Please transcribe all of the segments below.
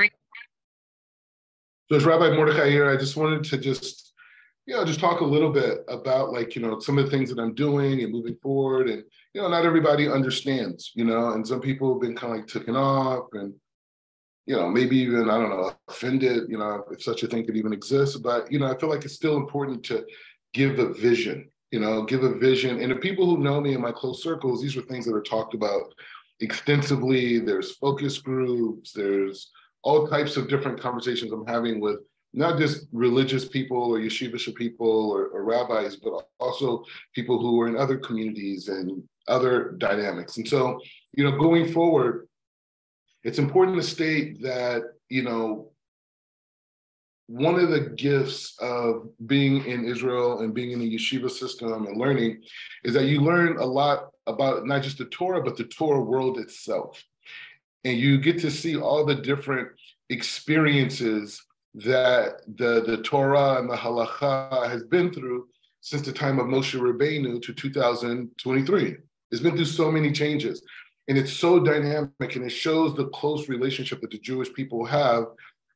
So it's Rabbi Mordechai here. I just wanted to just talk a little bit about some of the things that I'm doing and moving forward. And, not everybody understands, and some people have been kind of like taken off and, maybe even, I don't know, offended, if such a thing could even exist. But, I feel like it's still important to give a vision, give a vision. And the people who know me in my close circles, these are things that are talked about extensively. There's focus groups, there's all types of different conversations I'm having with not just religious people or yeshivish people or rabbis, but also people who are in other communities and other dynamics. And so, going forward, it's important to state that, one of the gifts of being in Israel and being in the yeshiva system and learning is that you learn a lot about not just the Torah, but the Torah world itself. And you get to see all the different experiences that the Torah and the halacha has been through since the time of Moshe Rabbeinu to 2023. It's been through so many changes. And it's so dynamic, and it shows the close relationship that the Jewish people have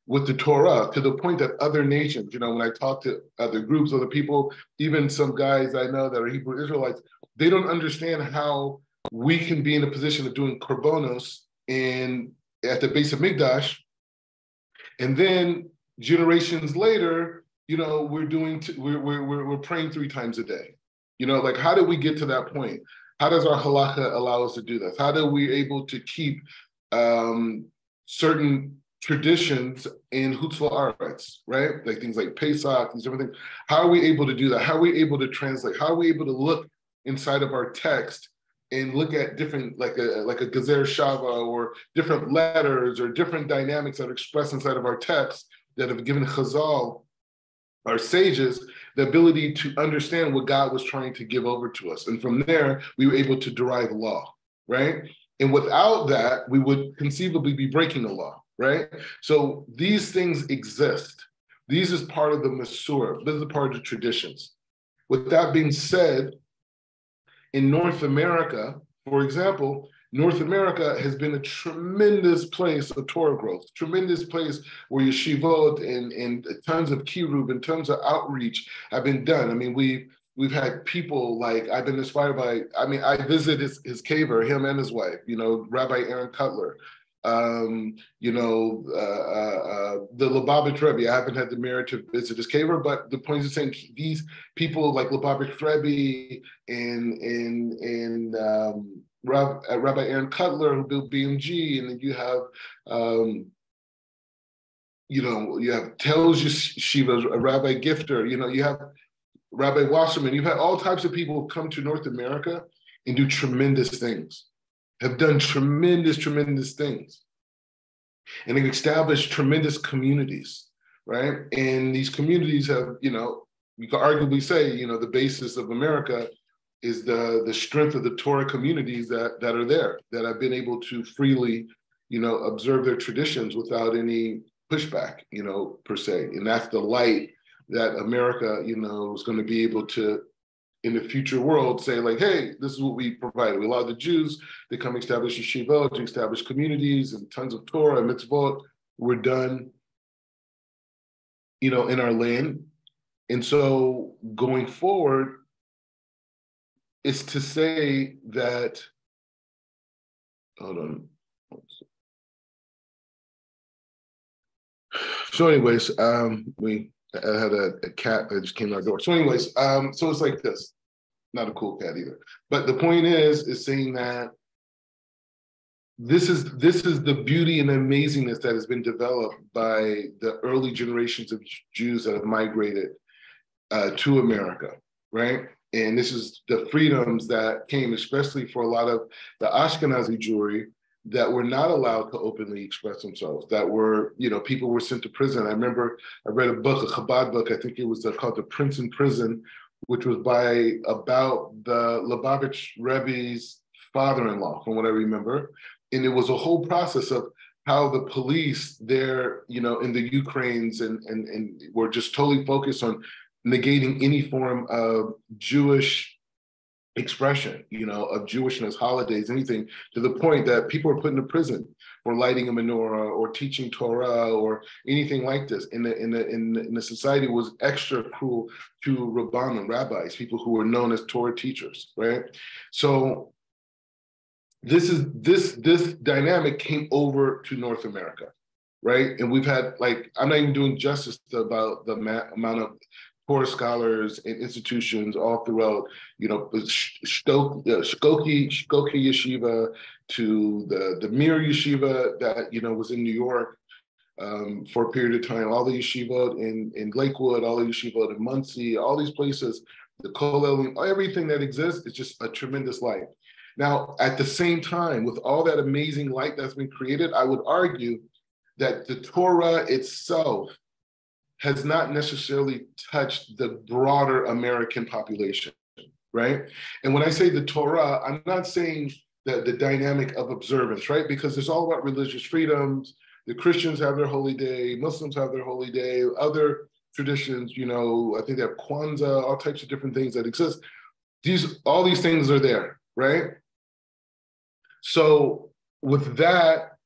with the Torah, to the point that other nations, when I talk to other groups, other people, even some guys I know that are Hebrew Israelites, they don't understand how we can be in a position of doing korbanos at the base of Mikdash, and then generations later, we're praying 3 times a day. How do we get to that point? How does our halacha allow us to do this? How are we able to keep certain traditions in Hutzvah Aretz, right? Like things like Pesach, these different things. How are we able to do that? How are we able to translate? How are we able to look inside of our text and look at different, like a Gezer Shava, or different letters or different dynamics that are expressed inside of our text that have given Chazal, our sages, the ability to understand what God was trying to give over to us. And from there, we were able to derive law, right? And without that, we would conceivably be breaking the law, right? So these things exist. These is part of the Masorah. This is part of the traditions. With that being said, in North America, for example, North America has been a tremendous place of Torah growth, tremendous place where yeshivot and tons of kirub and tons of outreach have been done. I mean, we've had people like, I've been inspired by, I visited his caver, him and his wife, Rabbi Aaron Cutler, the Lubavitch Rebbe. I haven't had the merit to visit his caver, but the point is saying these people like Lubavitch Rebbe and Rabbi Aaron Cutler, who built BMG, and then you have you have Tel's Yeshiva, Rabbi Gifter, you have Rabbi Wasserman. You've had all types of people come to North America and do tremendous things, have done tremendous things, and they've established tremendous communities, right? And these communities have, you could arguably say, the basis of America is the strength of the Torah communities that are there, that have been able to freely, observe their traditions without any pushback, per se. And that's the light that America, is going to be able to, in the future world, say like, hey, this is what we provided. We allowed the Jews to come establish yeshivot, to establish communities, and tons of Torah and mitzvot were done, in our land. And so going forward, is to say that, hold on. So anyways, I had a cat that just came out the door. So anyways, so it's like this, not a cool cat either. But the point is saying that this is the beauty and amazingness that has been developed by the early generations of Jews that have migrated to America, right? And this is the freedoms that came, especially for a lot of the Ashkenazi Jewry that were not allowed to openly express themselves, that were, people were sent to prison. I remember I read a book, a Chabad book, I think it was called The Prince in Prison, which was about the Lubavitch Rebbe's father-in-law, from what I remember. And it was a whole process of how the police there, in the Ukraines and were just totally focused on negating any form of Jewish expression, of Jewishness, holidays, anything, to the point that people are put into prison for lighting a menorah or teaching Torah or anything like this. In the society was extra cruel to Rabbanim, rabbis, people who were known as Torah teachers, right? So this dynamic came over to North America, right? And we've had, I'm not even doing justice about the amount of Torah scholars and institutions all throughout, Skokie Yeshiva to the Mir Yeshiva that, was in New York for a period of time, all the yeshiva in Lakewood, all the yeshiva in Muncie, all these places, the Kollel, everything that exists is just a tremendous light. Now, at the same time, with all that amazing light that's been created, I would argue that the Torah itself has not necessarily touched the broader American population, right? And when I say the Torah, I'm not saying that the dynamic of observance, right? Because it's all about religious freedoms. The Christians have their holy day, Muslims have their holy day, other traditions, I think they have Kwanzaa, all types of different things that exist. All these things are there, right? So with that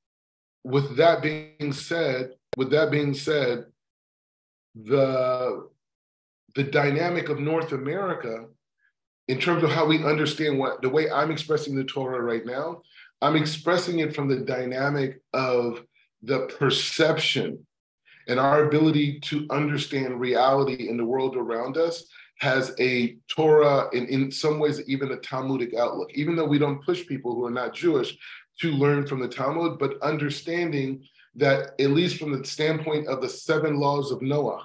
being said, the dynamic of North America, in terms of how we understand the way I'm expressing the Torah right now, I'm expressing it from the dynamic of the perception and our ability to understand reality in the world around us has a Torah and in some ways even a Talmudic outlook, even though we don't push people who are not Jewish to learn from the Talmud, but understanding that at least from the standpoint of the 7 laws of Noah,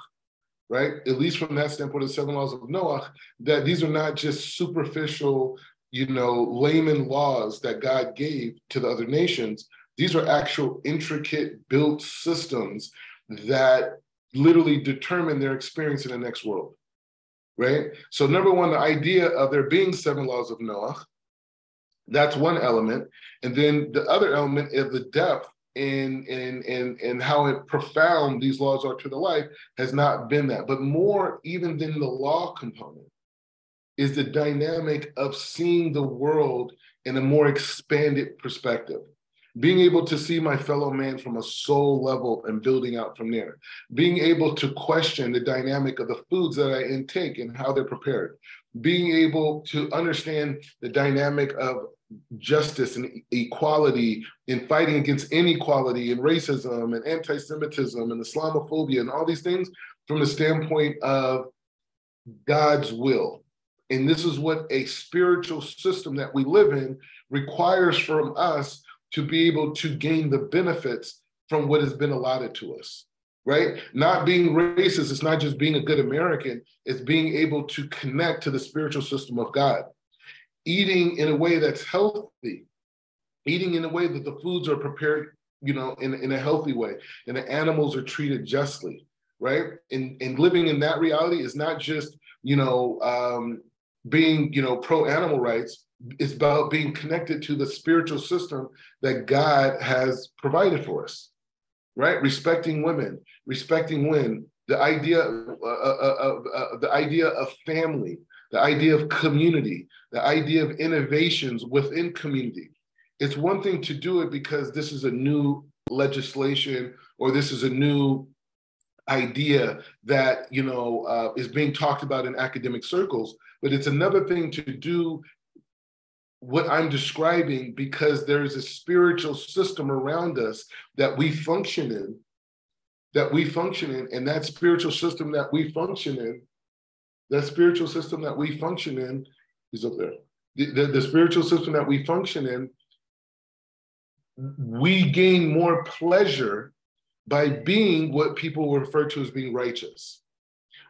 right? At least from that standpoint of the 7 laws of Noah, that these are not just superficial, layman laws that God gave to the other nations. These are actual intricate built systems that literally determine their experience in the next world, right? So number one, the idea of there being 7 laws of Noah, that's one element. And then the other element is the depth and how profound these laws are to the life has not been that. But more even than the law component is the dynamic of seeing the world in a more expanded perspective. Being able to see my fellow man from a soul level and building out from there. Being able to question the dynamic of the foods that I intake and how they're prepared. Being able to understand the dynamic of justice and equality and fighting against inequality and racism and anti-Semitism and Islamophobia and all these things from the standpoint of God's will. And this is what a spiritual system that we live in requires from us to be able to gain the benefits from what has been allotted to us, right? Not being racist, it's not just being a good American, it's being able to connect to the spiritual system of God. Eating in a way that's healthy, eating in a way that the foods are prepared, in a healthy way, and the animals are treated justly, right? And living in that reality is not just, being, pro-animal rights. It's about being connected to the spiritual system that God has provided for us, right? Respecting women, respecting when, the idea of family, the idea of community, the idea of innovations within community. It's one thing to do it because this is a new legislation or this is a new idea that is being talked about in academic circles, but it's another thing to do what I'm describing because there is a spiritual system around us that we function in, and that spiritual system that we function in, is up there. The spiritual system that we function in, we gain more pleasure by being what people refer to as being righteous,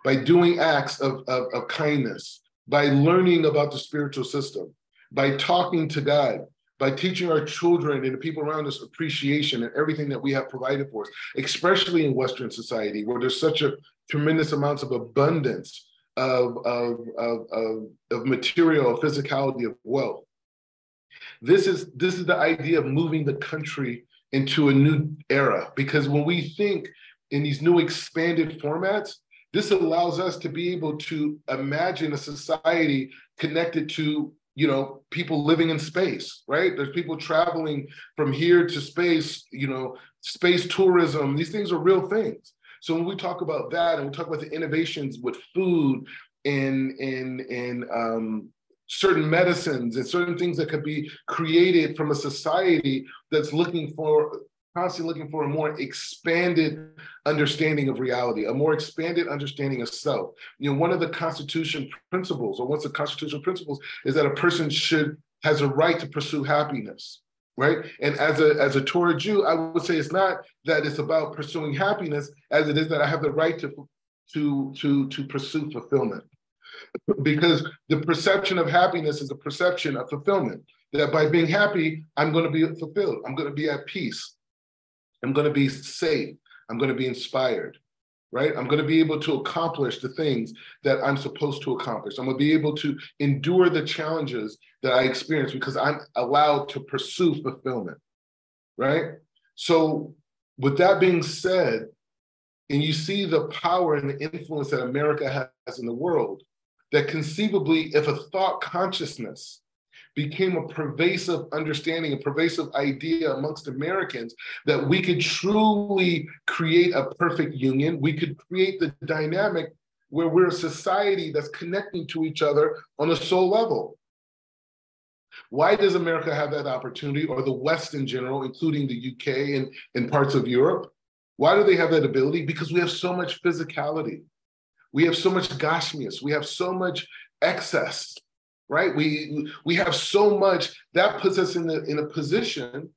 by doing acts of kindness, by learning about the spiritual system, by talking to God, by teaching our children and the people around us appreciation and everything that we have provided for us, especially in Western society where there's such a tremendous amounts of abundance of material, of physicality, of wealth. This is the idea of moving the country into a new era, because when we think in these new expanded formats, this allows us to be able to imagine a society connected to people living in space, right? There's people traveling from here to space, space tourism. These things are real things. So when we talk about that, and we talk about the innovations with food and certain medicines and certain things that could be created from a society that's constantly looking for a more expanded understanding of reality, a more expanded understanding of self. One of the Constitution principles, or one of the constitutional principles, is that a person has a right to pursue happiness, right? And as a Torah Jew, I would say it's not that it's about pursuing happiness, as it is that I have the right to pursue fulfillment. Because the perception of happiness is a perception of fulfillment. That by being happy, I'm going to be fulfilled. I'm going to be at peace. I'm going to be safe. I'm going to be inspired, right? I'm going to be able to accomplish the things that I'm supposed to accomplish. I'm going to be able to endure the challenges that I experience because I'm allowed to pursue fulfillment, right? So with that being said, and you see the power and the influence that America has in the world, that conceivably, if a thought consciousness became a pervasive understanding, a pervasive idea amongst Americans, that we could truly create a perfect union. We could create the dynamic where we're a society that's connecting to each other on a soul level. Why does America have that opportunity, or the West in general, including the UK and parts of Europe? Why do they have that ability? Because we have so much physicality. We have so much gashmias. We have so much excess. Right? We have so much that puts us in a position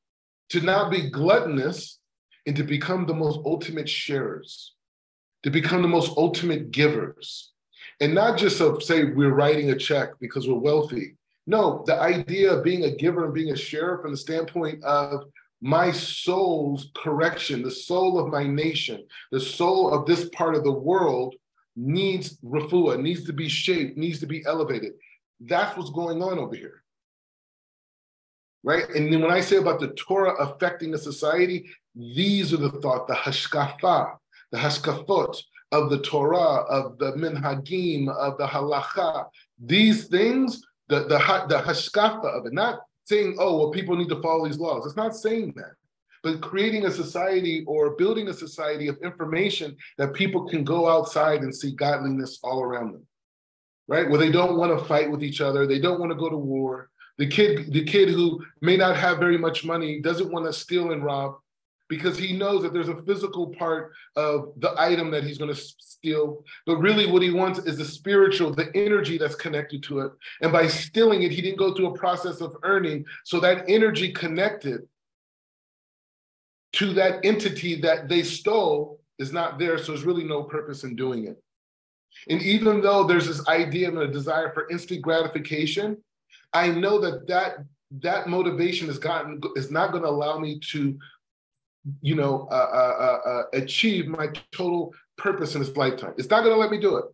to not be gluttonous and to become the most ultimate sharers, to become the most ultimate givers. And not just of say we're writing a check because we're wealthy. No, the idea of being a giver and being a sharer from the standpoint of my soul's correction, the soul of my nation, the soul of this part of the world needs refuah, needs to be shaped, needs to be elevated. That's what's going on over here, right? And then when I say about the Torah affecting a society, these are the thought, the hashkafot of the Torah, of the minhagim, of the halacha. These things, the hashkafa of it, not saying, oh, well, people need to follow these laws. It's not saying that, but creating a society or building a society of information that people can go outside and see godliness all around them. Right? Where they don't want to fight with each other. They don't want to go to war. The kid who may not have very much money doesn't want to steal and rob because he knows that there's a physical part of the item that he's going to steal. But really what he wants is the spiritual, the energy that's connected to it. And by stealing it, he didn't go through a process of earning. So that energy connected to that entity that they stole is not there. So there's really no purpose in doing it. And even though there's this idea and a desire for instant gratification, I know that motivation is not going to allow me to, achieve my total purpose in this lifetime. It's not going to let me do it.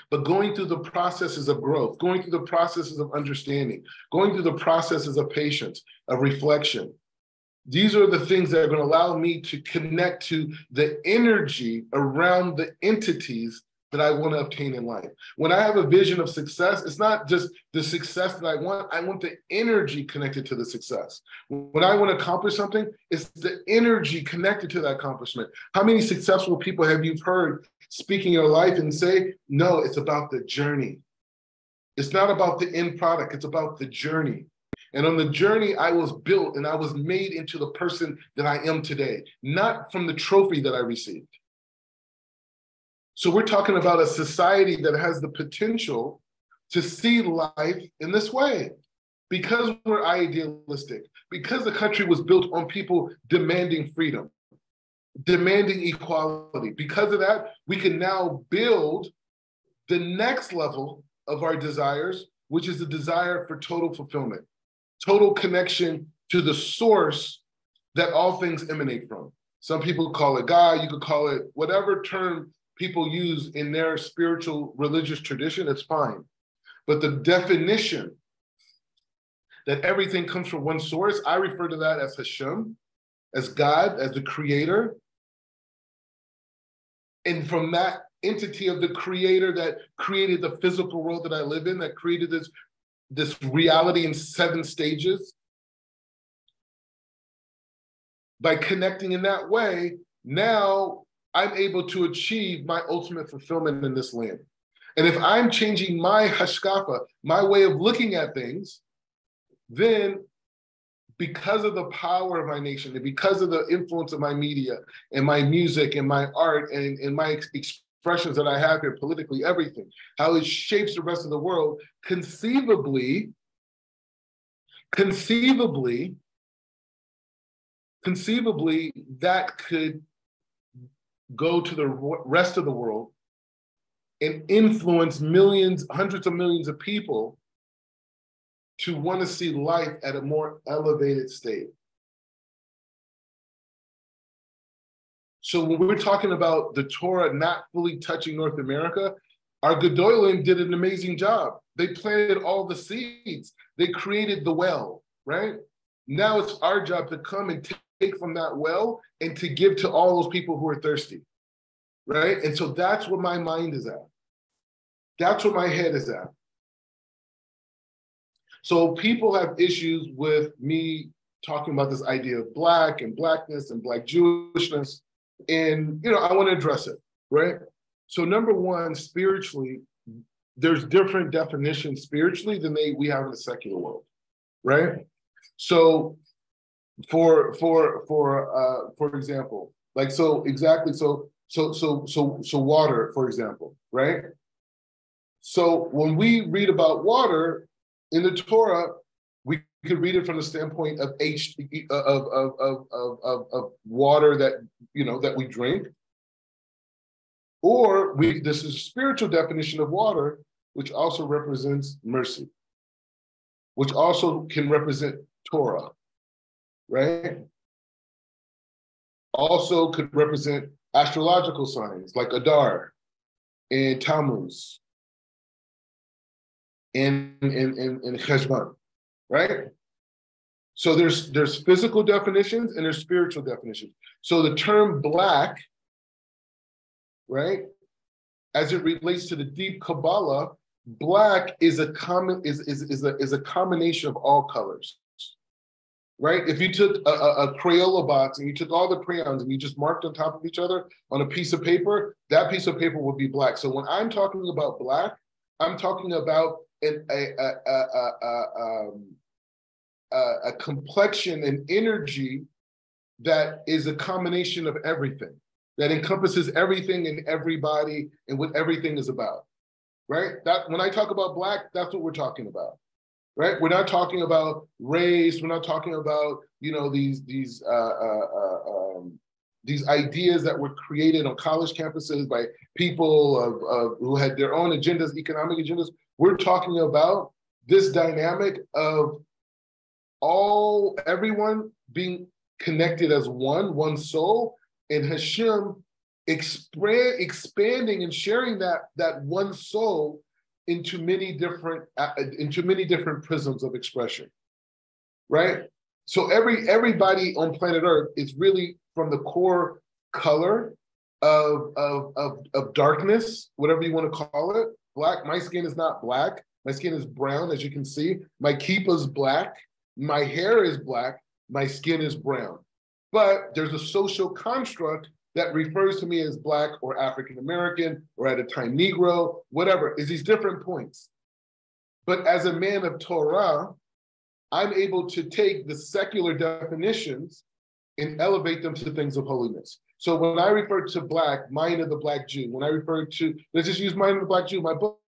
But going through the processes of growth, going through the processes of understanding, going through the processes of patience, of reflection, these are the things that are going to allow me to connect to the energy around the entities that I want to obtain in life. When I have a vision of success, it's not just the success that I want the energy connected to the success. When I want to accomplish something, it's the energy connected to that accomplishment. How many successful people have you heard speaking your life and say, no, it's about the journey. It's not about the end product, it's about the journey. And on the journey, I was built and I was made into the person that I am today, not from the trophy that I received. So we're talking about a society that has the potential to see life in this way because we're idealistic, because the country was built on people demanding freedom, demanding equality. Because of that, we can now build the next level of our desires, which is the desire for total fulfillment, total connection to the source that all things emanate from. Some people call it God, you could call it whatever term people use in their spiritual religious tradition, it's fine. But the definition that everything comes from one source, I refer to that as Hashem, as God, as the creator. And from that entity of the creator that created the physical world that I live in, that created this this reality in 7 stages. By connecting in that way, now I'm able to achieve my ultimate fulfillment in this land. And if I'm changing my hashkafa, my way of looking at things, then because of the power of my nation and because of the influence of my media and my music and my art and my expressions that I have here politically, everything, how it shapes the rest of the world, conceivably, that could go to the rest of the world and influence millions, hundreds of millions of people to want to see life at a more elevated state. So when we're talking about the Torah not fully touching North America, our Gedolim did an amazing job. They planted all the seeds. They created the well, right? Now it's our job to come and take from that well and to give to all those people who are thirsty, right? And so that's where my mind is at. That's where my head is at. So people have issues with me talking about this idea of Black and Blackness and Black Jewishness. And, I want to address it, right? So number one, spiritually, there's different definitions spiritually than we have in the secular world, right? So for example, so water, for example, right? So when we read about water in the Torah, we could read it from the standpoint of water that we drink, or this is a spiritual definition of water, which also represents mercy, which also can represent Torah, right? Also could represent astrological signs like Adar and Tammuz and Cheshvan, right? So there's physical definitions and there's spiritual definitions. So the term Black, right, as it relates to the deep Kabbalah, Black is a combination of all colors, right? If you took a Crayola box and you took all the crayons and you just marked on top of each other on a piece of paper, that piece of paper would be black. So when I'm talking about Black, I'm talking about a complexion and energy that is a combination of everything, that encompasses everything and everybody and what everything is about, right? That when I talk about Black, that's what we're talking about, right? We're not talking about race. We're not talking about these ideas that were created on college campuses by people who had their own agendas, economic agendas. We're talking about this dynamic of everyone being connected as one soul, and Hashem expanding and sharing that one soul into many different prisms of expression, right? So everybody on planet Earth is really from the core color of darkness, whatever you want to call it. Black. My skin is not black. My skin is brown, as you can see. My kippah is black. My hair is black. My skin is brown. But there's a social construct that refers to me as Black or African American or at a time Negro, whatever, is these different points. But as a man of Torah, I'm able to take the secular definitions and elevate them to things of holiness. So when I refer to Black, Mind of the Black Jew, when I refer to, let's just use Mind of the Black Jew, my book,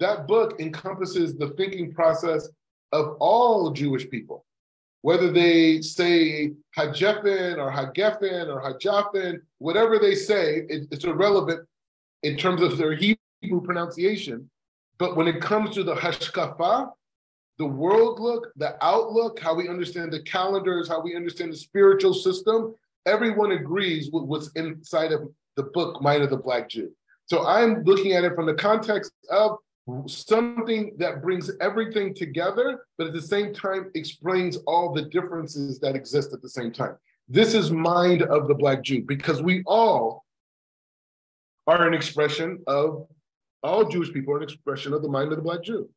that book encompasses the thinking process of all Jewish people. Whether they say Hajefen or Hagefen or Hajafen, whatever they say, it's irrelevant in terms of their Hebrew pronunciation. But when it comes to the Hashkafa, the world look, the outlook, how we understand the calendars, how we understand the spiritual system, everyone agrees with what's inside of the book, Mind of the Black Jew. So I'm looking at it from the context of something that brings everything together, but at the same time explains all the differences that exist at the same time. This is Mind of the Black Jew, because we all are an expression of, all Jewish people are an expression of the Mind of the Black Jew,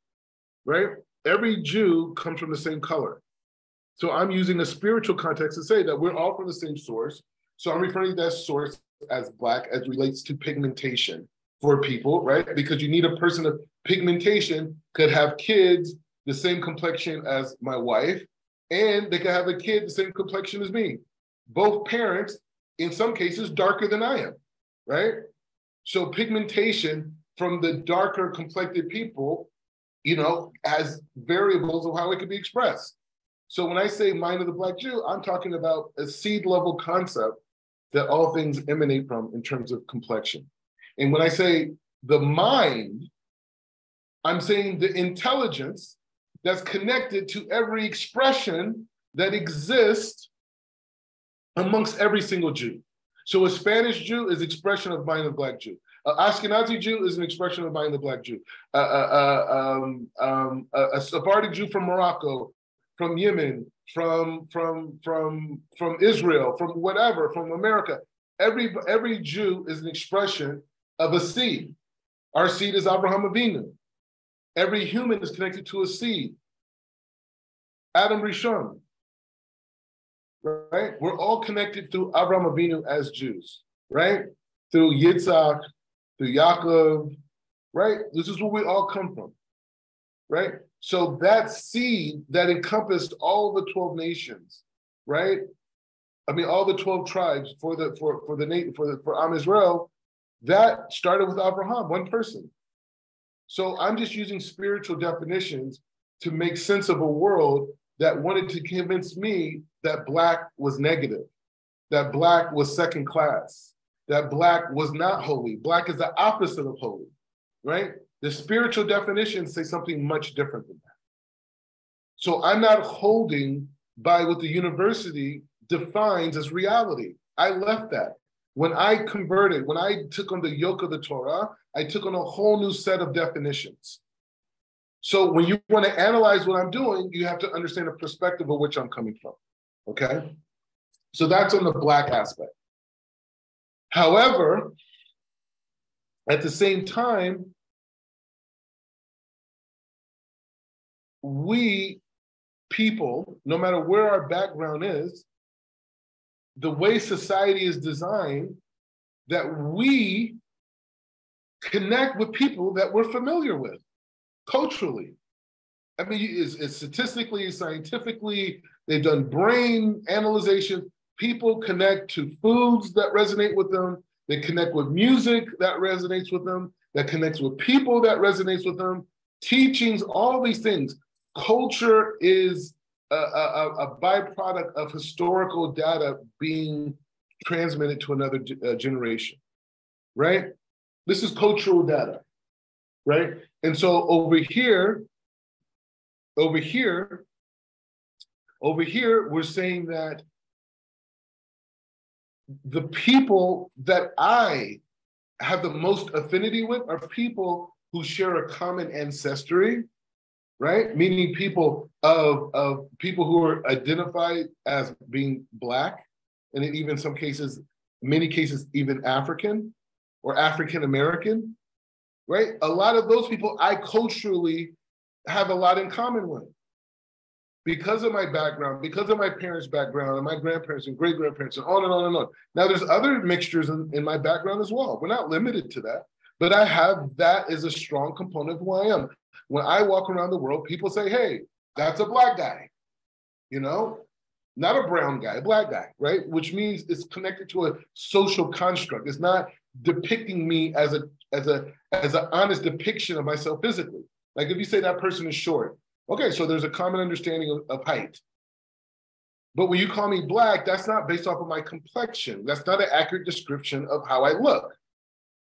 right? every Jew comes from the same color. So I'm using a spiritual context to say that we're all from the same source. So I'm referring to that source as Black as relates to pigmentation for people, right? Because you need a person of pigmentation could have kids the same complexion as my wife, and they could have a kid the same complexion as me. Both parents, in some cases, darker than I am, right? So pigmentation from the darker complected people, has variables of how it can be expressed. So when I say mind of the Black Jew, I'm talking about a seed level concept that all things emanate from in terms of complexion. And when I say the mind, I'm saying the intelligence that's connected to every expression that exists amongst every single Jew. So a Spanish Jew is expression of mind of Black Jew. An Ashkenazi Jew is an expression of mind of the Black Jew. A Sephardic Jew from Morocco, from Yemen, from Israel, from whatever, from America. Every Jew is an expression of a seed. Our seed is Abraham Avinu. Every human is connected to a seed. Adam Rishon, right? We're all connected through Abraham Avinu as Jews, right? Through Yitzhak, through Yaakov, right? This is where we all come from, right? So that seed that encompassed all the 12 nations, right? I mean, all the 12 tribes for Am Israel, that started with Abraham, one person. So I'm just using spiritual definitions to make sense of a world that wanted to convince me that Black was negative, that Black was second class, that Black was not holy. Black is the opposite of holy, right? The spiritual definitions say something much different than that. So I'm not holding by what the university defines as reality. I left that. When I converted, when I took on the yoke of the Torah, I took on a whole new set of definitions. So when you want to analyze what I'm doing, you have to understand the perspective of which I'm coming from, okay? So that's on the Black aspect. However, at the same time, we people, no matter where our background is, the way society is designed, that we connect with people that we're familiar with culturally. I mean, it's statistically, scientifically, they've done brain analyzation. People connect to foods that resonate with them. They connect with music that resonates with them, that connects with people that resonates with them, teachings, all these things. Culture is a byproduct of historical data being transmitted to another generation, right? This is cultural data, right? And so over here, we're saying that the people that I have the most affinity with are people who share a common ancestry, right? Meaning people of people who are identified as being Black, and in even some cases, many cases, even African or African American, right? A lot of those people I culturally have a lot in common with because of my background, because of my parents' background and my grandparents and great-grandparents and on and on and on. Now there's other mixtures in my background as well. We're not limited to that, but I have that as a strong component of who I am. When I walk around the world, people say, hey, that's a Black guy, not a brown guy, a Black guy, right? Which means it's connected to a social construct. It's not depicting me as an honest depiction of myself physically. Like if you say that person is short, okay, so there's a common understanding of height. But when you call me Black, that's not based off of my complexion. That's not an accurate description of how I look.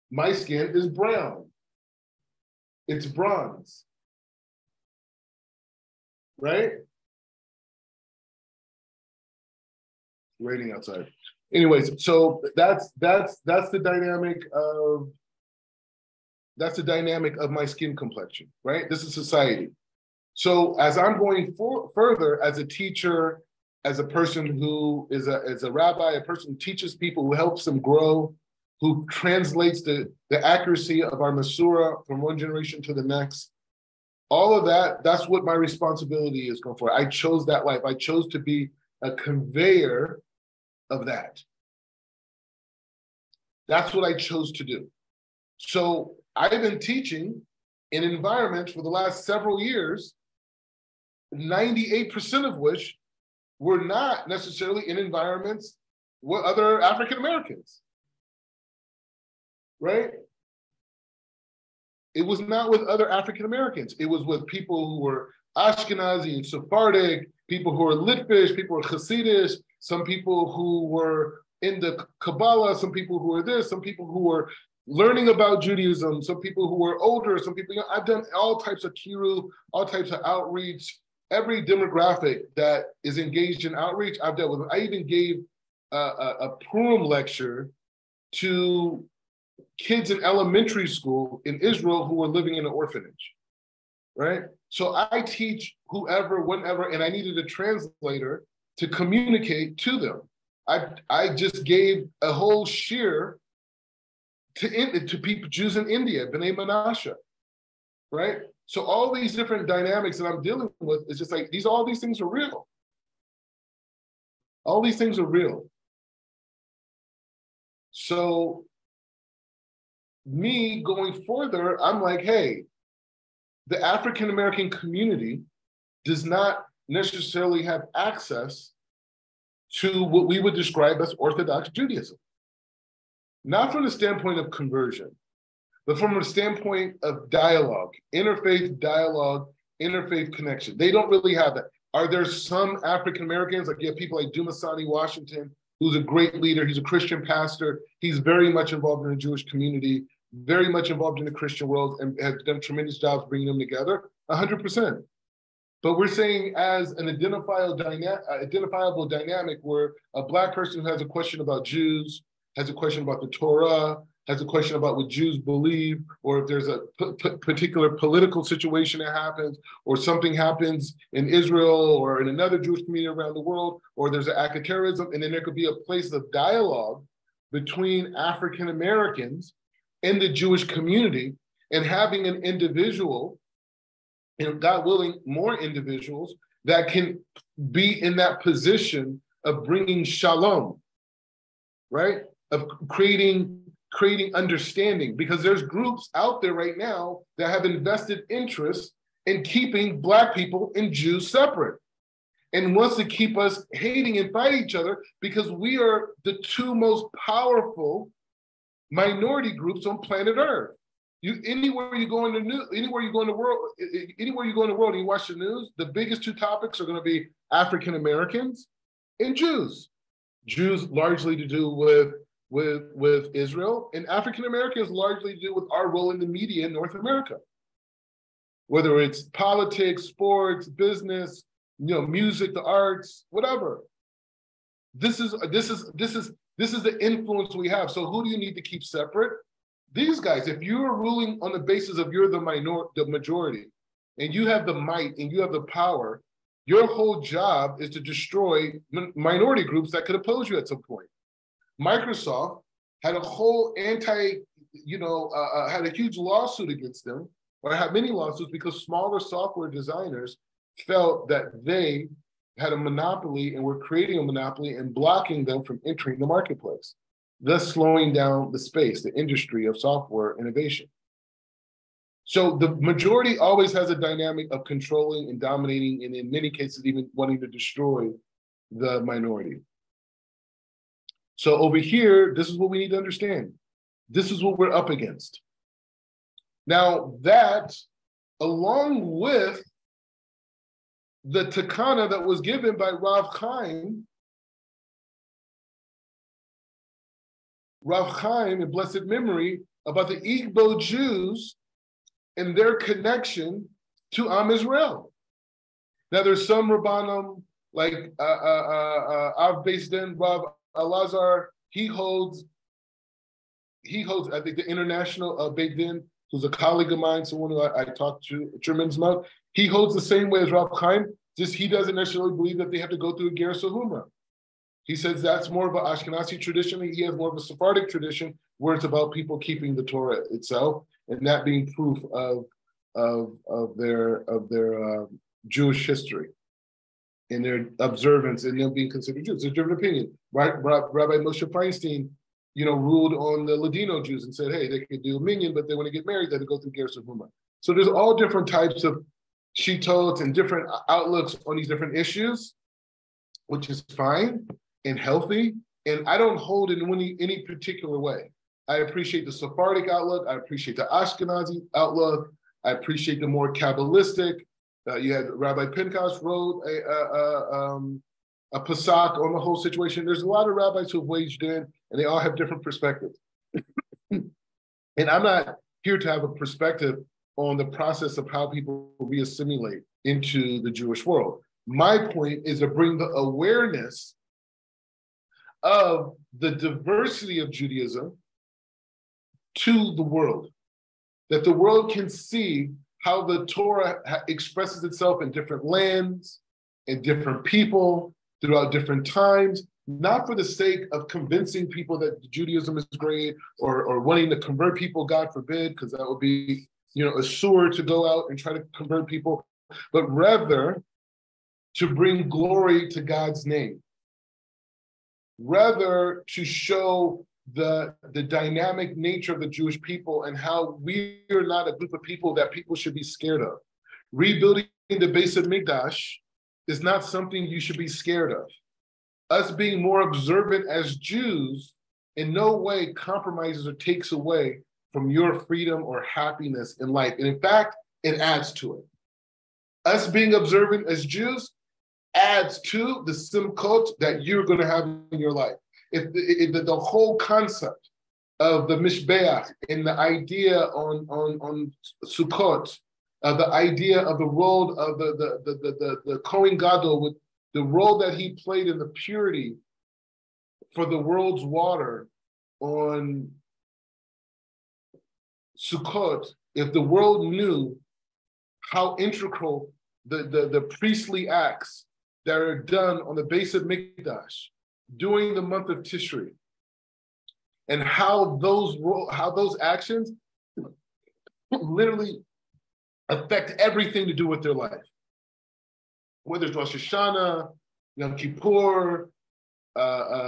My skin is brown. It's bronze, right? Raining outside. Anyways, so that's the dynamic of my skin complexion, right? This is society. So as I'm going further as a teacher, as a person who is a rabbi, a person who teaches people, who helps them grow, who translates the accuracy of our Masurah from one generation to the next, All of that, that's what my responsibility is going for. I chose that life. I chose to be a conveyor of that. That's what I chose to do. So I've been teaching in environments for the last several years, 98% of which were not necessarily in environments with other African Americans, right? It was not with other African Americans. It was with people who were Ashkenazi and Sephardic, people who were Litvish, people who were Hasidish, some people who were in the Kabbalah, some people who were this, some people who were learning about Judaism, some people who were older, some people, you know, I've done all types of kiru, all types of outreach. Every demographic that is engaged in outreach, I've dealt with. I even gave a Purim lecture to kids in elementary school in Israel who were living in an orphanage, right? So I teach whoever, whenever, and I needed a translator to communicate to them. I just gave a whole shir to people, Jews in India, B'nai Menashe, right? So all these different dynamics that I'm dealing with is just like, all these things are real. All these things are real. So me going further, I'm like, hey, the African-American community does not necessarily have access to what we would describe as Orthodox Judaism. Not from the standpoint of conversion, but from a standpoint of dialogue, interfaith dialogue, interfaith connection. They don't really have that. Are there some African Americans, like you have people like Dumasani Washington, who's a great leader, he's a Christian pastor, he's very much involved in the Jewish community, very much involved in the Christian world, and has done tremendous jobs bringing them together, 100%. But we're saying as an identifiable dynamic where a Black person who has a question about Jews, has a question about the Torah, has a question about what Jews believe, or if there's a particular political situation that happens, or something happens in Israel or in another Jewish community around the world, or there's an act of terrorism, and then there could be a place of dialogue between African Americans and the Jewish community, and having an individual, and God willing, more individuals that can be in that position of bringing shalom, right? Of creating understanding, because there's groups out there right now that have invested interest in keeping Black people and Jews separate and wants to keep us hating and fighting each other because we are the two most powerful minority groups on planet Earth. Anywhere you go in the world and you watch the news, the biggest two topics are going to be African Americans and Jews. Jews largely to do with Israel, and African Americans largely to do with our role in the media in North America. Whether it's politics, sports, business, music, the arts, whatever. This is the influence we have. So who do you need to keep separate? These guys. If you're ruling on the basis of you're the majority, and you have the might and you have the power, your whole job is to destroy minority groups that could oppose you at some point. Microsoft had a whole had a huge lawsuit against them, or had many lawsuits because smaller software designers felt that they had a monopoly and were creating a monopoly and blocking them from entering the marketplace, thus slowing down the space, the industry of software innovation. So the majority always has a dynamic of controlling and dominating, and in many cases, even wanting to destroy the minority. So over here, this is what we need to understand. This is what we're up against. Now that, along with the takana that was given by Rav Chaim in blessed memory, about the Igbo Jews and their connection to Am Israel. Now there's some Rabbanim like Av Beis Din, Rav Elazar, he holds, I think, the international Beit Din, who's a colleague of mine, someone who I talked to a tremendous amount. He holds the same way as Rav Chaim, just he doesn't necessarily believe that they have to go through a Ger Sahumra. He says that's more of an Ashkenazi tradition. He has more of a Sephardic tradition where it's about people keeping the Torah itself, and that being proof of their Jewish history and their observance and them being considered Jews. It's a different opinion. Right? Rabbi Moshe Feinstein, ruled on the Ladino Jews and said, hey, they could do a minyan, but they want to get married, they had to go through Ger Huma. So there's all different types of shitot and different outlooks on these different issues, which is fine and healthy. And I don't hold in any particular way. I appreciate the Sephardic outlook. I appreciate the Ashkenazi outlook. I appreciate the more Kabbalistic. You had Rabbi Pinchas wrote a Pesach on the whole situation. There's a lot of rabbis who have waged in, and they all have different perspectives. And I'm not here to have a perspective on the process of how people reassimilate into the Jewish world. My point is to bring the awareness of the diversity of Judaism to the world, that the world can see how the Torah expresses itself in different lands, in different people, throughout different times, not for the sake of convincing people that Judaism is great or wanting to convert people, God forbid, because that would be, a sewer to go out and try to convert people, but rather to bring glory to God's name, rather to show the dynamic nature of the Jewish people and how we are not a group of people that people should be scared of. Rebuilding the base of Mikdash is not something you should be scared of. Us being more observant as Jews in no way compromises or takes away from your freedom or happiness in life. And in fact, it adds to it. Us being observant as Jews adds to the simchot that you're going to have in your life. If the whole concept of the Mishbeach and the idea on Sukkot, the idea of the role of the Kohen Gadol, with the role that he played in the purity for the world's water on Sukkot, if the world knew how integral the priestly acts that are done on the base of Mikdash during the month of Tishri, and how those actions literally affect everything to do with their life, whether it's Rosh Hashanah, Yom Kippur, Sukkot,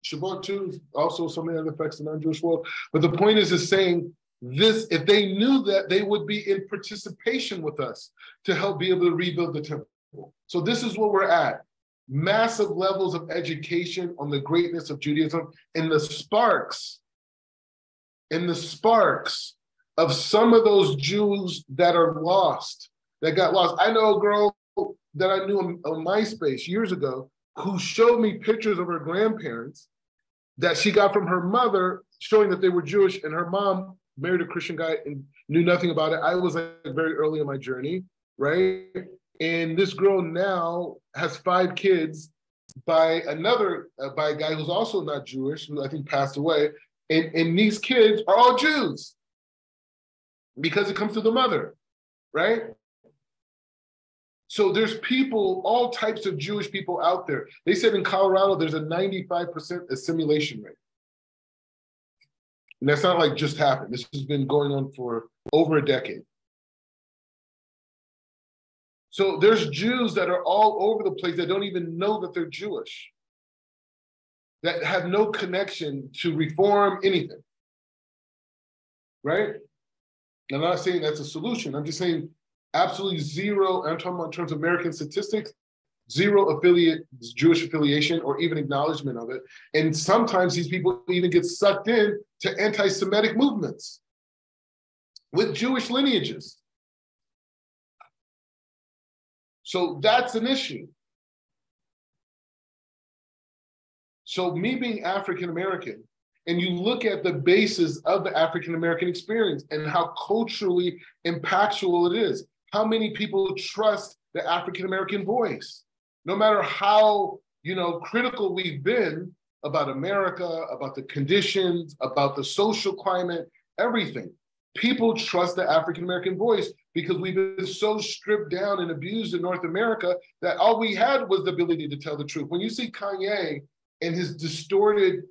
Shabbat too, also something that affects the non-Jewish world. But the point is saying this, if they knew that, they would be in participation with us to help be able to rebuild the temple. So this is where we're at. Massive levels of education on the greatness of Judaism and the sparks of some of those Jews that are lost, that got lost. I know a girl that I knew on MySpace years ago who showed me pictures of her grandparents that she got from her mother, showing that they were Jewish, and her mom married a Christian guy and knew nothing about it. I was very early in my journey, right? And this girl now has 5 kids by a guy who's also not Jewish, who I think passed away. And these kids are all Jews because it comes to the mother, right? So there's people, all types of Jewish people out there. They said in Colorado, there's a 95% assimilation rate. And that's not like just happened. This has been going on for over a decade. So there's Jews that are all over the place that don't even know that they're Jewish, that have no connection to reform anything, right? I'm not saying that's a solution. I'm just saying absolutely zero. I'm talking about in terms of American statistics, zero Jewish affiliation or even acknowledgement of it. And sometimes these people even get sucked in to anti-Semitic movements with Jewish lineages. So that's an issue. So me being African-American, and you look at the basis of the African-American experience and how culturally impactful it is, how many people trust the African-American voice, no matter how, critical we've been about America, about the conditions, about the social climate, everything. People trust the African-American voice because we've been so stripped down and abused in North America that all we had was the ability to tell the truth. When you see Kanye and his distorted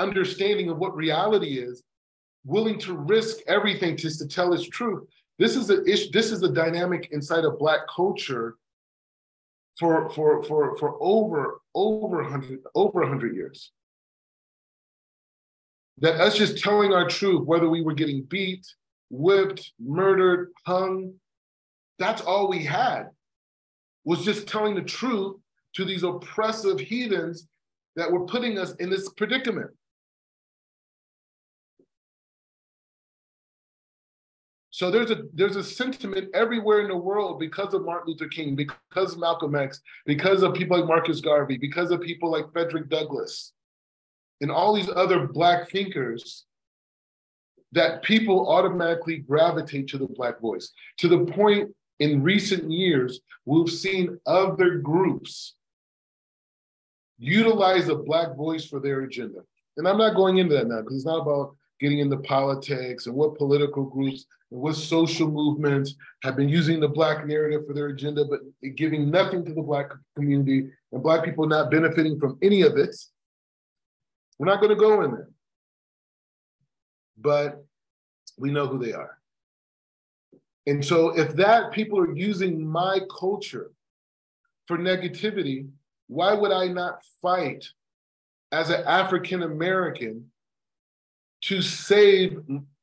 understanding of what reality is, willing to risk everything just to tell its truth. This is a issue. This is a dynamic inside of Black culture for over 100 years. That us just telling our truth, whether we were getting beat, whipped, murdered, hung, that's all we had, was just telling the truth to these oppressive heathens that were putting us in this predicament. So there's a sentiment everywhere in the world because of Martin Luther King, because of Malcolm X, because of people like Marcus Garvey, because of people like Frederick Douglass, and all these other Black thinkers, that people automatically gravitate to the Black voice, to the point in recent years, we've seen other groups utilize the Black voice for their agenda. And I'm not going into that now, because it's not about getting into politics and what political groups and what social movements have been using the Black narrative for their agenda, but giving nothing to the Black community and Black people not benefiting from any of it. We're not going to go in there. But we know who they are. And so if that people are using my culture for negativity, why would I not fight as an African American to save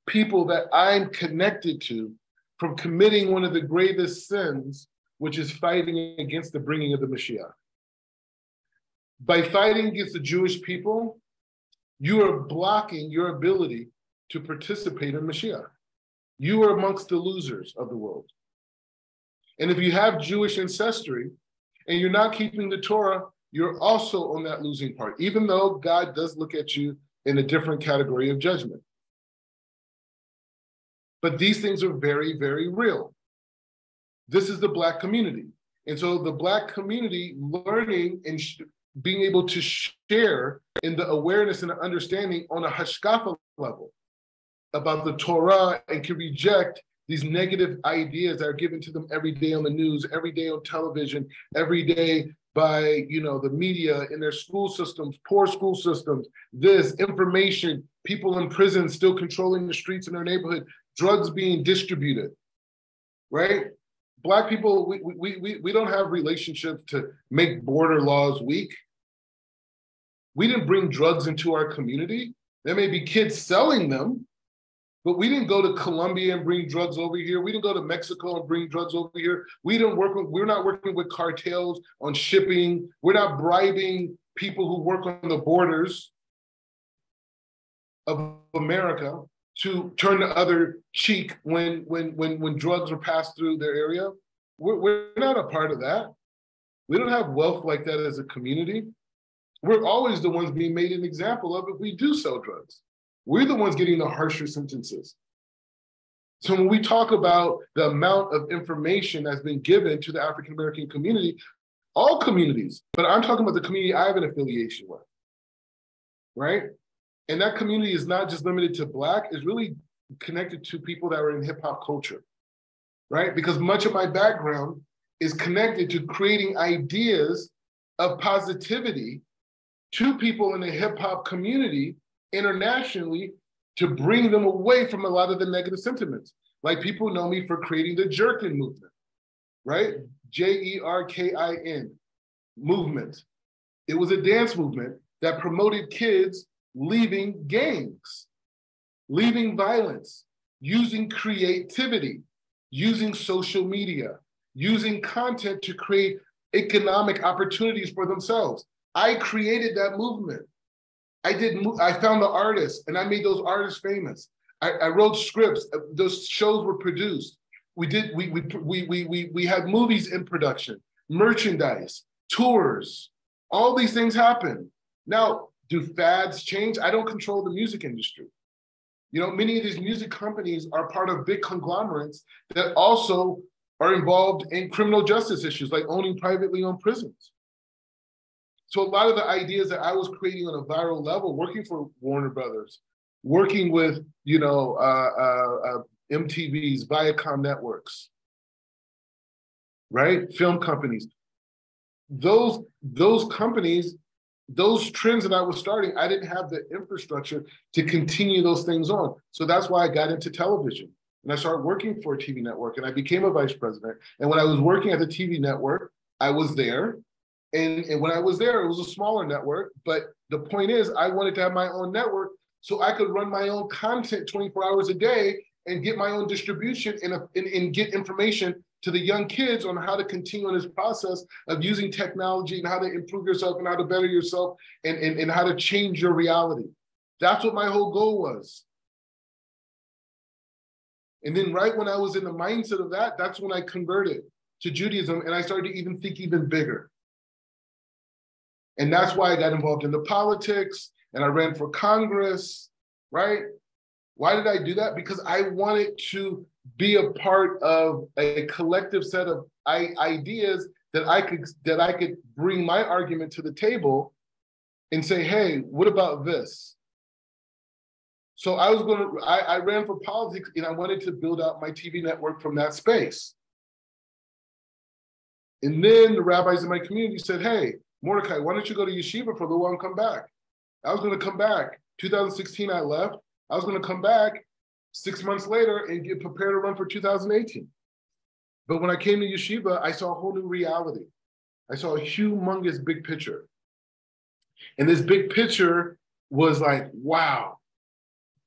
people that I'm connected to from committing one of the gravest sins, which is fighting against the bringing of the Mashiach? By fighting against the Jewish people, you are blocking your ability to participate in Mashiach. You are amongst the losers of the world. And if you have Jewish ancestry and you're not keeping the Torah, you're also on that losing part, even though God does look at you in a different category of judgment. But these things are very, very real. This is the Black community. And so the Black community learning and being able to share in the awareness and the understanding on a hashkafa level about the Torah, and can reject these negative ideas that are given to them every day on the news, every day on television, every day by, you know, the media in their school systems, poor school systems, this information, people in prison still controlling the streets in their neighborhood, drugs being distributed, right? Black people, we don't have relationships to make border laws weak. We didn't bring drugs into our community. There may be kids selling them, but we didn't go to Colombia and bring drugs over here. We didn't go to Mexico and bring drugs over here. We're not working with cartels on shipping. We're not bribing people who work on the borders of America to turn the other cheek when drugs are passed through their area. We're not a part of that. We don't have wealth like that as a community. We're always the ones being made an example of if we do sell drugs. We're the ones getting the harsher sentences. So when we talk about the amount of information that's been given to the African American community, all communities, but I'm talking about the community I have an affiliation with, right? And that community is not just limited to Black, it's really connected to people that are in hip hop culture, right? Because much of my background is connected to creating ideas of positivity to people in the hip hop community internationally to bring them away from a lot of the negative sentiments. Like, people know me for creating the Jerkin movement, right? Jerkin movement. It was a dance movement that promoted kids leaving gangs, leaving violence, using creativity, using social media, using content to create economic opportunities for themselves. I created that movement. I found the artists and I made those artists famous. I wrote scripts. Those shows were produced. We had movies in production, merchandise, tours. All these things happen. Now, do fads change? I don't control the music industry. You know, many of these music companies are part of big conglomerates that also are involved in criminal justice issues, like owning privately owned prisons. So a lot of the ideas that I was creating on a viral level, working for Warner Brothers, working with, you know, MTV's, Viacom networks, right? Film companies. Those companies those trends that I was starting, I didn't have the infrastructure to continue those things on. So that's why I got into television. And I started working for a TV network, and I became a vice president. And when I was working at the TV network, I was there. And when I was there, it was a smaller network. But the point is, I wanted to have my own network so I could run my own content 24 hours a day and get my own distribution and get information to the young kids on how to continue on this process of using technology and how to improve yourself and how to better yourself and how to change your reality. That's what my whole goal was. And then right when I was in the mindset of that, that's when I converted to Judaism, and I started to even think even bigger. And that's why I got involved in the politics, and I ran for Congress, right? Why did I do that? Because I wanted to be a part of a collective set of ideas that I could bring my argument to the table and say, hey, what about this? So I ran for politics, and I wanted to build out my TV network from that space. And then the rabbis in my community said, hey, Mordecai, why don't you go to yeshiva for a little while and come back? I was going to come back. 2016, I left. I was going to come back 6 months later and get prepared to run for 2018. But when I came to yeshiva, I saw a whole new reality. I saw a humongous big picture. And this big picture was like, wow,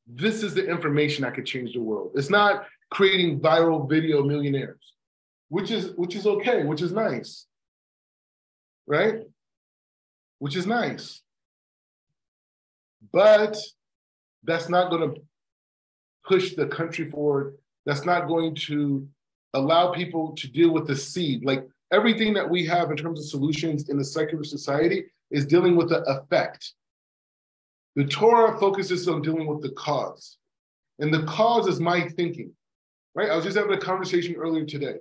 this is the information that could change the world. It's not creating viral video millionaires, which is okay, which is nice, right? Which is nice. But that's not going to push the country forward. That's not going to allow people to deal with the seed. Like everything that we have in terms of solutions in the secular society is dealing with the effect. The Torah focuses on dealing with the cause. And the cause is my thinking, right? I was just having a conversation earlier today.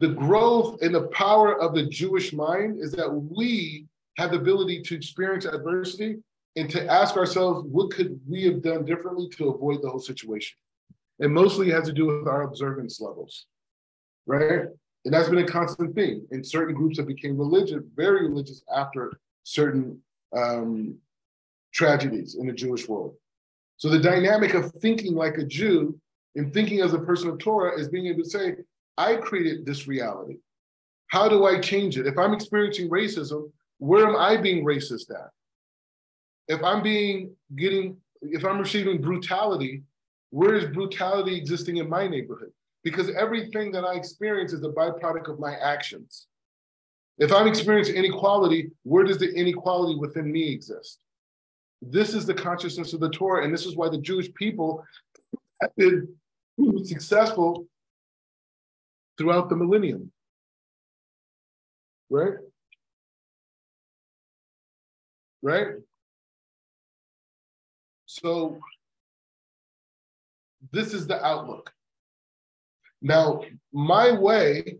The growth and the power of the Jewish mind is that we have the ability to experience adversity and to ask ourselves, what could we have done differently to avoid the whole situation? And mostly it has to do with our observance levels, right? And that's been a constant thing. And certain groups have become religious, very religious after certain tragedies in the Jewish world. So the dynamic of thinking like a Jew and thinking as a person of Torah is being able to say, I created this reality. How do I change it? If I'm experiencing racism, where am I being racist at? If I'm receiving brutality, where is brutality existing in my neighborhood? Because everything that I experience is a byproduct of my actions. If I'm experiencing inequality, where does the inequality within me exist? This is the consciousness of the Torah, and this is why the Jewish people have been successful throughout the millennium, right? Right? So this is the outlook. Now, my way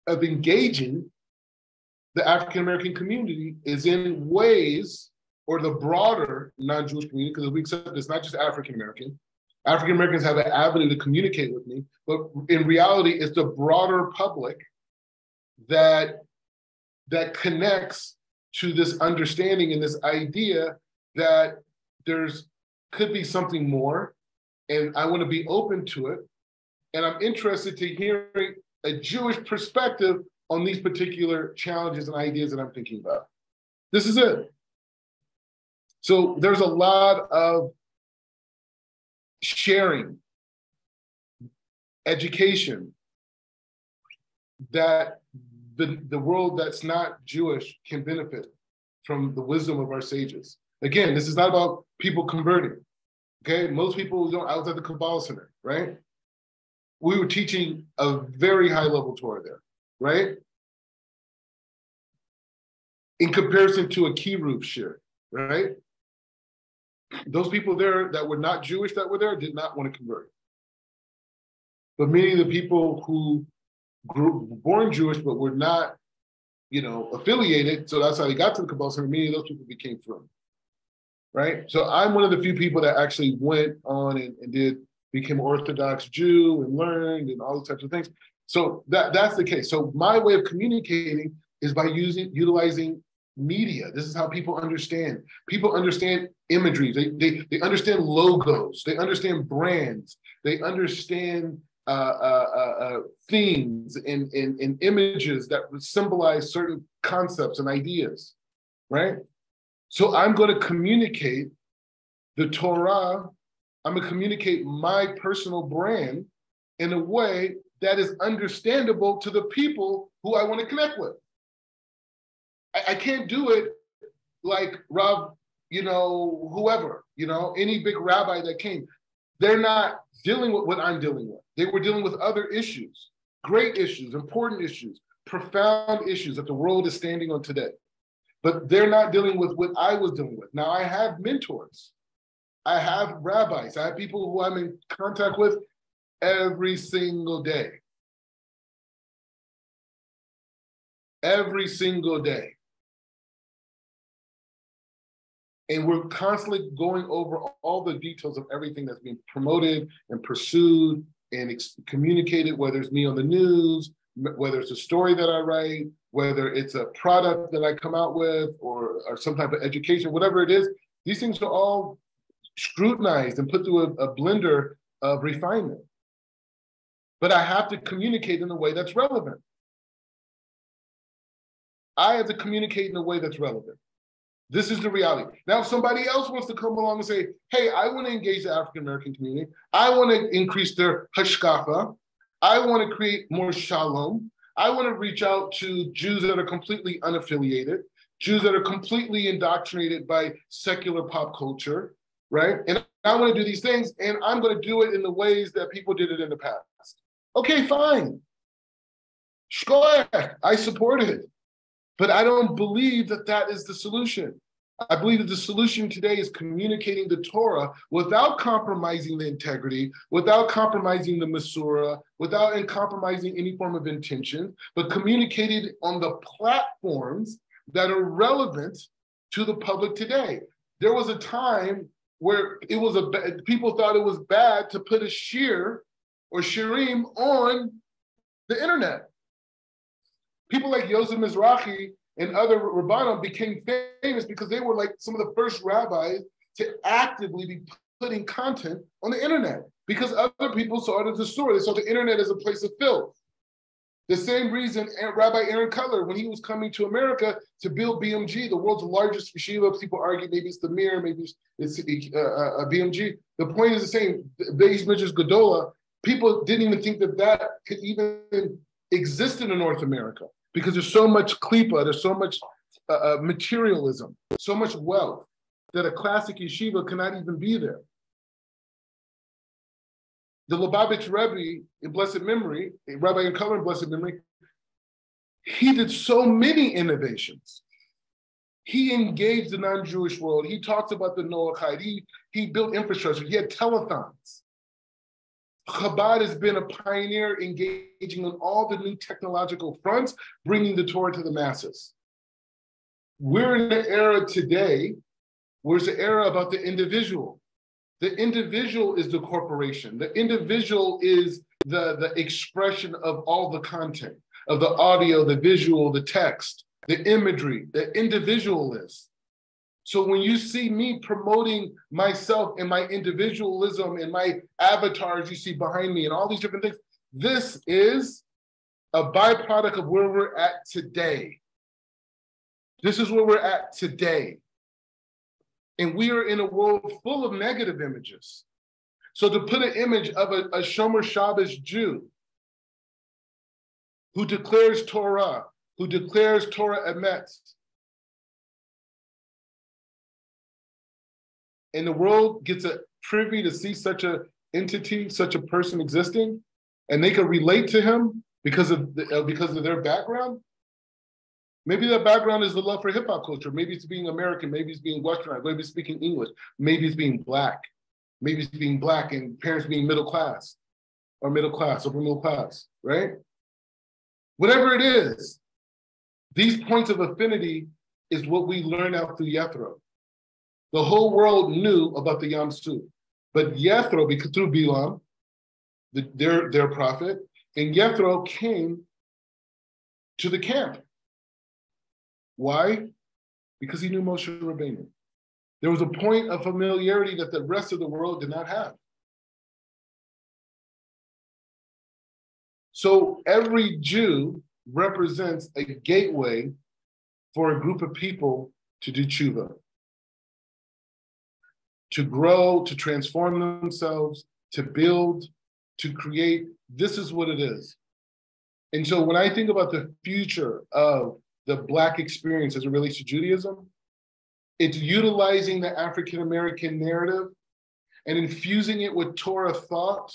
of engaging the African-American community is in ways, or the broader non-Jewish community, because we accept it's not just African-American. African-Americans have an avenue to communicate with me, but in reality, it's the broader public that connects to this understanding and this idea that could be something more, and I want to be open to it. And I'm interested to hearing a Jewish perspective on these particular challenges and ideas that I'm thinking about. This is it. So there's a lot of sharing, education, that the world that's not Jewish can benefit from the wisdom of our sages. Again, this is not about people converting, okay? Most people don't. I was at the Kabbalah Center, right? We were teaching a very high level Torah there, right? In comparison to a Kiruv shir, right? Those people there that were not Jewish that were there did not want to convert. But many of the people who were born Jewish but were not, affiliated, so that's how they got to the Kabbalah Center, many of those people became frum, right? So I'm one of the few people that actually went on and became Orthodox Jew and learned and all these types of things. So that's the case. So my way of communicating is by utilizing media. This is how people understand. People understand imagery. They understand logos. They understand brands. They understand themes and images that symbolize certain concepts and ideas, right? So I'm going to communicate the Torah. I'm going to communicate my personal brand in a way that is understandable to the people who I want to connect with. I can't do it like Rav, whoever, any big rabbi that came. They're not dealing with what I'm dealing with. They were dealing with other issues, great issues, important issues, profound issues that the world is standing on today. But they're not dealing with what I was dealing with. Now, I have mentors. I have rabbis. I have people who I'm in contact with every single day. Every single day. And we're constantly going over all the details of everything that's being promoted and pursued and communicated, whether it's me on the news, whether it's a story that I write, whether it's a product that I come out with, or some type of education, whatever it is. These things are all scrutinized and put through a blender of refinement. But I have to communicate in a way that's relevant. I have to communicate in a way that's relevant. This is the reality. Now, if somebody else wants to come along and say, hey, I want to engage the African-American community. I want to increase their hashkafa. I want to create more shalom. I want to reach out to Jews that are completely unaffiliated, Jews that are completely indoctrinated by secular pop culture, right? And I want to do these things, and I'm going to do it in the ways that people did it in the past. Okay, fine. Shkoyach, I support it. But I don't believe that that is the solution. I believe that the solution today is communicating the Torah without compromising the integrity, without compromising the Masurah, without compromising any form of intention, but communicated on the platforms that are relevant to the public today. There was a time where people thought it was bad to put a shir or shirim on the internet. People like Yosef Mizrahi and other Rabbanim became famous because they were like some of the first rabbis to actively be putting content on the internet, because other people saw it as a story. They saw the internet as a place of filth. The same reason Rabbi Aaron Cutler, when he was coming to America to build BMG, the world's largest yeshiva, people argue maybe it's the Mir, maybe it's BMG. The point is the same. Beis Midrash Gedola, people didn't even think that could even exist in North America, because there's so much klipa, there's so much materialism, so much wealth, that a classic yeshiva cannot even be there. The Lubavitch Rebbe in blessed memory, Rabbi in color in blessed memory, he did so many innovations. He engaged the non-Jewish world. He talked about the Noachide. He built infrastructure. He had telethons. Chabad has been a pioneer engaging on all the new technological fronts, bringing the Torah to the masses. We're in an era today where it's an era about the individual. The individual is the corporation. The individual is the expression of all the content, of the audio, the visual, the text, the imagery. The individual is. So when you see me promoting myself and my individualism and my avatars you see behind me and all these different things, this is a byproduct of where we're at today. This is where we're at today. And we are in a world full of negative images. So to put an image of a Shomer Shabbos Jew who declares Torah, who declares Torah Emet, and the world gets a privy to see such an entity, such a person existing, and they can relate to him because of their background. Maybe their background is the love for hip hop culture. Maybe it's being American. Maybe it's being Westernized. Maybe it's speaking English. Maybe it's being black. Maybe it's being black and parents being middle class, or middle class, upper middle class, right? Whatever it is, these points of affinity is what we learn out through Yethro. The whole world knew about the Yam Suf, but Yethro, because through Bilam, their prophet, and Yethro came to the camp. Why? because he knew Moshe Rabbeinu. There was a point of familiarity that the rest of the world did not have. So every Jew represents a gateway for a group of people to do tshuva, to grow, to transform themselves, to build, to create. This is what it is. And so when I think about the future of the Black experience as it relates to Judaism, it's utilizing the African-American narrative and infusing it with Torah thought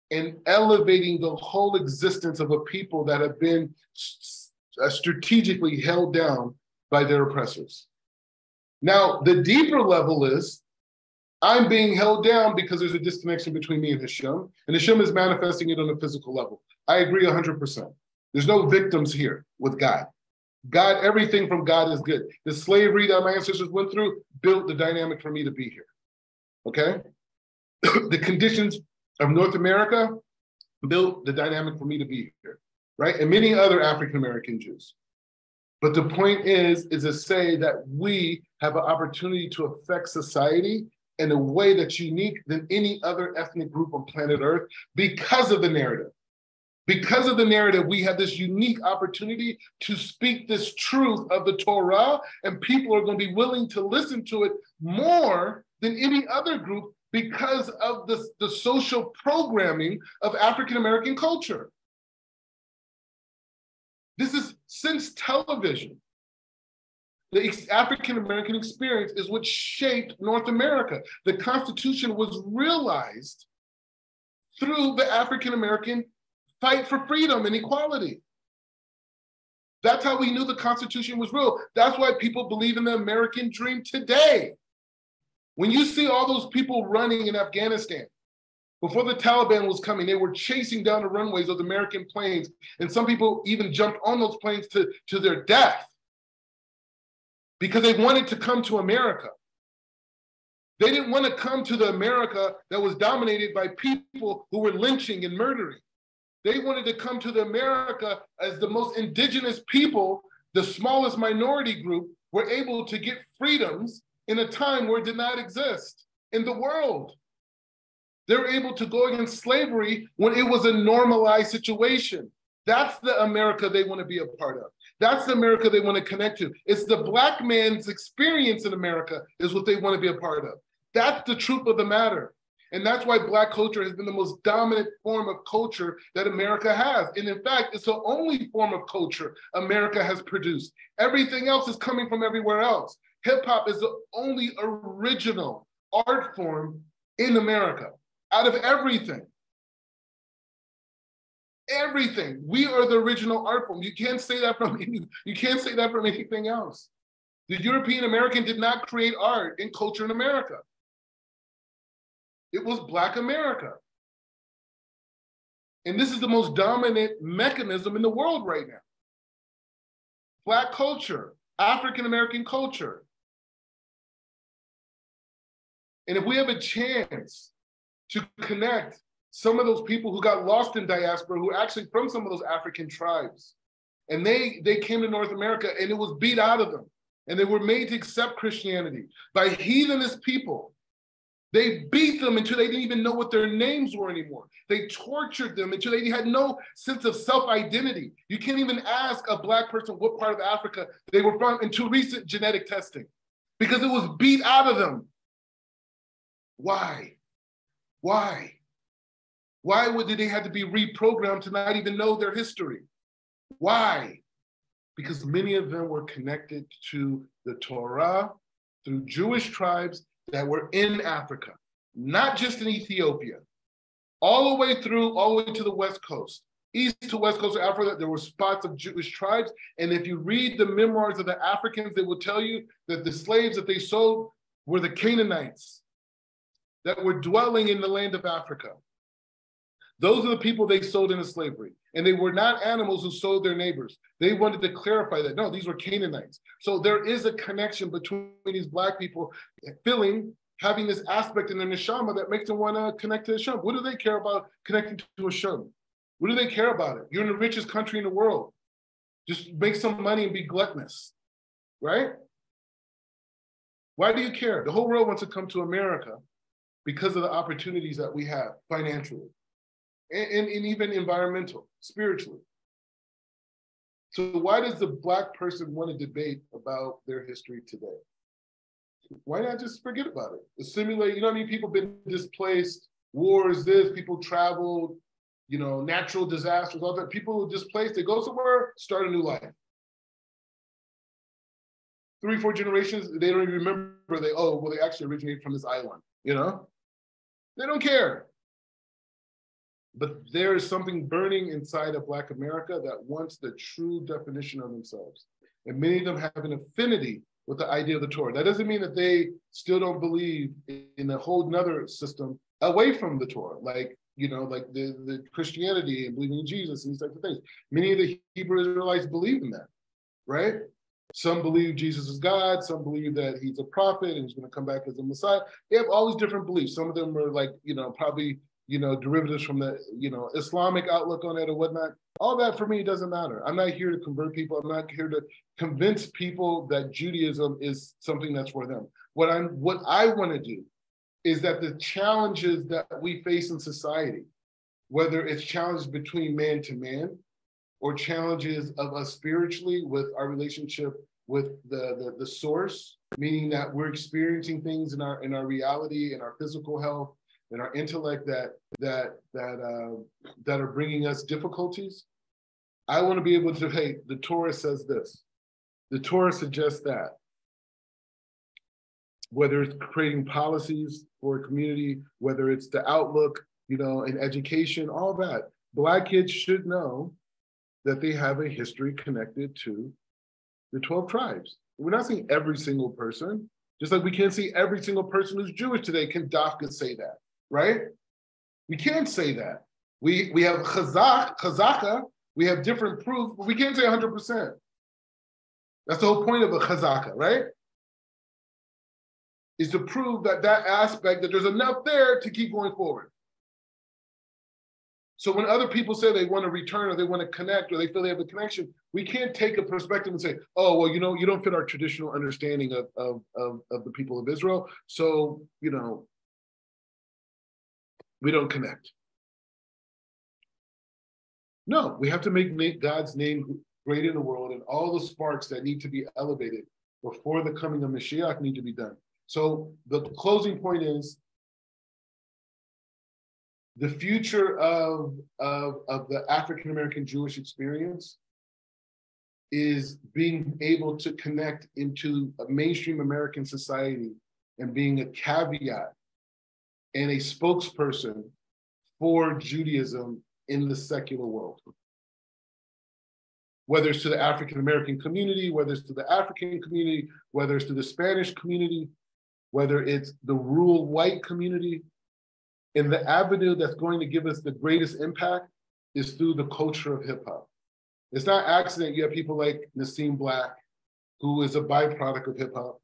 and elevating the whole existence of a people that have been strategically held down by their oppressors. Now, the deeper level is, I'm being held down because there's a disconnection between me and Hashem, and Hashem is manifesting it on a physical level. I agree 100%. There's no victims here with God. God, everything from God is good. The slavery that my ancestors went through built the dynamic for me to be here, okay? The conditions of North America built the dynamic for me to be here, right? And many other African-American Jews. But the point is to say that we have an opportunity to affect society in a way that's unique than any other ethnic group on planet Earth because of the narrative. Because of the narrative, we have this unique opportunity to speak this truth of the Torah, and people are going to be willing to listen to it more than any other group because of the social programming of African-American culture. This is since television. The African-American experience is what shaped North America. The Constitution was realized through the African-American fight for freedom and equality. That's how we knew the Constitution was real. That's why people believe in the American dream today. When you see all those people running in Afghanistan, before the Taliban was coming, they were chasing down the runways of the American planes, and some people even jumped on those planes to their death because they wanted to come to America. They didn't want to come to the America that was dominated by people who were lynching and murdering. They wanted to come to the America as the most indigenous people, the smallest minority group, were able to get freedoms in a time where it did not exist in the world. They were able to go against slavery when it was a normalized situation. That's the America they want to be a part of. That's the America they want to connect to. It's the Black man's experience in America is what they want to be a part of. That's the truth of the matter. And that's why Black culture has been the most dominant form of culture that America has. And in fact, it's the only form of culture America has produced. Everything else is coming from everywhere else. Hip hop is the only original art form in America out of everything. Everything. We are the original art form. You can't say that from anything else. The European American did not create art and culture in America. It was Black America. And this is the most dominant mechanism in the world right now. Black culture, African-American culture. And if we have a chance to connect some of those people who got lost in diaspora, who are actually from some of those African tribes, and they came to North America and it was beat out of them, and they were made to accept Christianity by heathenist people. They beat them until they didn't even know what their names were anymore. They tortured them until they had no sense of self-identity. You can't even ask a Black person what part of Africa they were from until recent genetic testing, because it was beat out of them. Why? Why? Why did they have to be reprogrammed to not even know their history? Why? Because many of them were connected to the Torah through Jewish tribes that were in Africa, not just in Ethiopia, all the way to the West Coast, east to West Coast of Africa. There were spots of Jewish tribes. And if you read the memoirs of the Africans, they will tell you that the slaves that they sold were the Canaanites that were dwelling in the land of Africa. Those are the people they sold into slavery. And they were not animals who sold their neighbors. They wanted to clarify that, no, these were Canaanites. So there is a connection between these Black people having this aspect in their neshama that makes them want to connect to Hashem. What do they care about connecting to Hashem? What do they care about it? You're in the richest country in the world. Just make some money and be gluttonous, right? Why do you care? The whole world wants to come to America because of the opportunities that we have financially and even environmental, spiritually. So why does the Black person want to debate about their history today? Why not just forget about it? Assimilate, you know what I mean? People been displaced, wars, this, people traveled, you know, natural disasters, all that. People displaced, they go somewhere, start a new life. 3, 4 generations, they don't even remember, they actually originated from this island, you know? They don't care. But there is something burning inside of Black America that wants the true definition of themselves. And many of them have an affinity with the idea of the Torah. That doesn't mean that they still don't believe in a whole nother system away from the Torah, like, you know, like the Christianity and believing in Jesus and these types of things. Many of the Hebrew Israelites believe in that, right? Some believe Jesus is God. Some believe that he's a prophet and he's going to come back as a Messiah. They have all these different beliefs. Some of them are like, you know, probably, you know, derivatives from the, you know, Islamic outlook on it or whatnot. All that for me doesn't matter. I'm not here to convert people. I'm not here to convince people that Judaism is something that's for them. What I want to do is that the challenges that we face in society, whether it's challenges between man to man or challenges of us spiritually with our relationship with the source, meaning that we're experiencing things in our reality, in our physical health, in our intellect that are bringing us difficulties. I want to be able to, hey, the Torah says this. The Torah suggests that. Whether it's creating policies for a community, whether it's the outlook, you know, in education, all that. Black kids should know that they have a history connected to the 12 tribes. We're not saying every single person, just like we can't see every single person who's Jewish today. Can Dafka say that, right? We can't say that. We have chazaka, we have different proof, but we can't say 100%. That's the whole point of a chazaka, right? Is to prove that aspect, that there's enough there to keep going forward. So when other people say they want to return or they want to connect or they feel they have a connection, we can't take a perspective and say, oh, well, you know, you don't fit our traditional understanding of the people of Israel. So, you know, we don't connect. No, we have to make God's name great in the world, and all the sparks that need to be elevated before the coming of Mashiach need to be done. So the closing point is the future of the African-American Jewish experience is being able to connect into a mainstream American society and being a caveat and a spokesperson for Judaism in the secular world. Whether it's to the African-American community, whether it's to the African community, whether it's to the Spanish community, whether it's the rural white community, and the avenue that's going to give us the greatest impact is through the culture of hip hop. It's not accident you have people like Nassim Black, who is a byproduct of hip hop.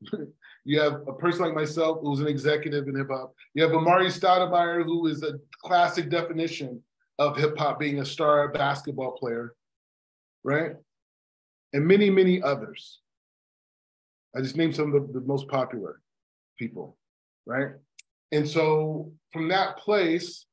You have a person like myself, who's an executive in hip hop. You have Amari Stoudemire, who is a classic definition of hip hop, being a star basketball player, right? And many, many others. I just named some of the most popular people, right? And so from that place,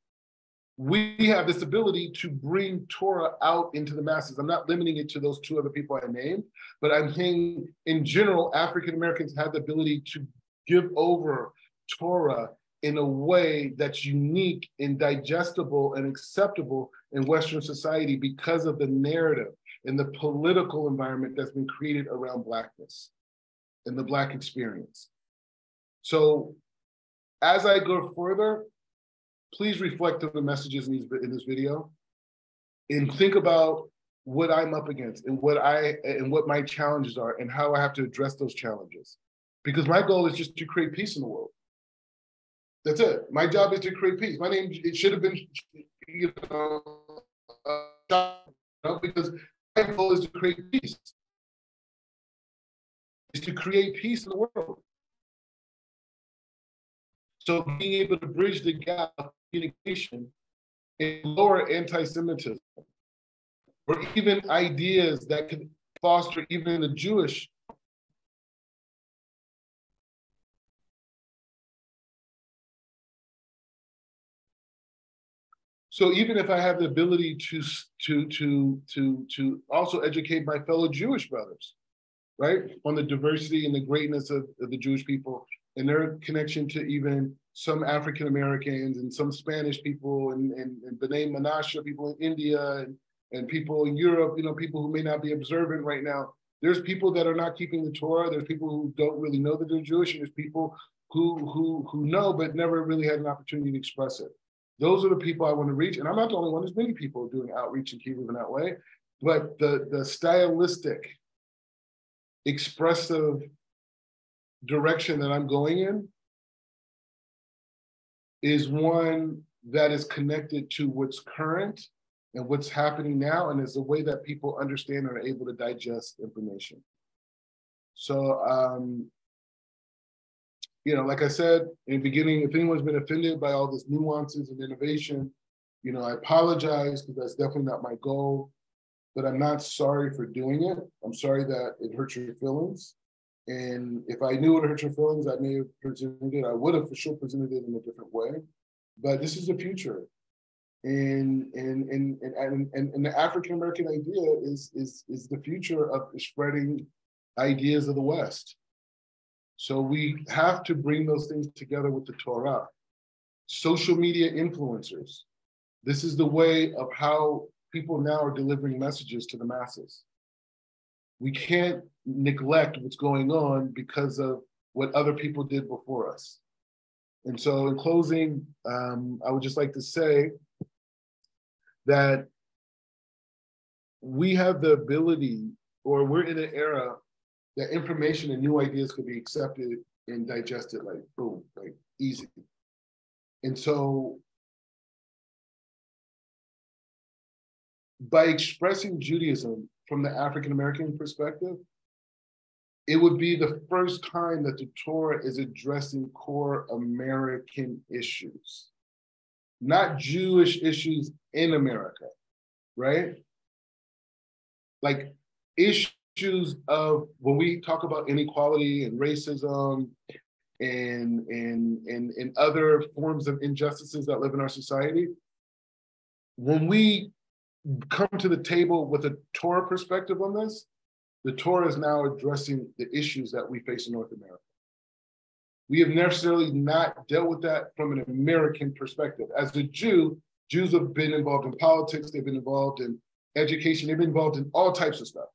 we have this ability to bring Torah out into the masses. I'm not limiting it to those 2 other people I named, but I'm saying in general, African-Americans have the ability to give over Torah in a way that's unique and digestible and acceptable in Western society because of the narrative and the political environment that's been created around Blackness and the Black experience. So as I go further, please reflect on the messages in this video and think about what I'm up against and what my challenges are and how I have to address those challenges. Because my goal is just to create peace in the world. That's it. My job is to create peace. My name, it should have been, you know, because my goal is to create peace. Is to create peace in the world. So being able to bridge the gap of communication and lower anti-Semitism, or even ideas that could foster even in the Jewish So even if I have the ability to also educate my fellow Jewish brothers, right, on the diversity and the greatness of the Jewish people and their connection to even some African Americans and some Spanish people and B'nai Menashe people in India and people in Europe, you know, people who may not be observant right now. There's people that are not keeping the Torah. There's people who don't really know that they're Jewish, and there's people who know but never really had an opportunity to express it. Those are the people I want to reach, and I'm not the only one. There's many people doing outreach in Kivu in that way, but the stylistic, expressive direction that I'm going in is one that is connected to what's current and what's happening now, and is the way that people understand and are able to digest information. So, you know, like I said in the beginning, if anyone's been offended by all this nuances and innovation, you know, I apologize, because that's definitely not my goal, but I'm not sorry for doing it. I'm sorry that it hurt your feelings. And if I knew it hurt your feelings, I may have presented it. I would have for sure presented it in a different way. But this is the future. And the African American idea is the future of spreading ideas of the West. So we have to bring those things together with the Torah. Social media influencers. This is the way of how people now are delivering messages to the masses. We can't neglect what's going on because of what other people did before us. And so in closing, I would just like to say that we have the ability, or we're in an era that information and new ideas could be accepted and digested like boom, like easy. And so by expressing Judaism from the African American perspective, it would be the first time that the Torah is addressing core American issues, not Jewish issues in America, right? Like issues of when we talk about inequality and racism and other forms of injustices that live in our society, when we come to the table with a Torah perspective on this, the Torah is now addressing the issues that we face in North America. We have necessarily not dealt with that from an American perspective. As a Jew, Jews have been involved in politics, they've been involved in education, they've been involved in all types of stuff.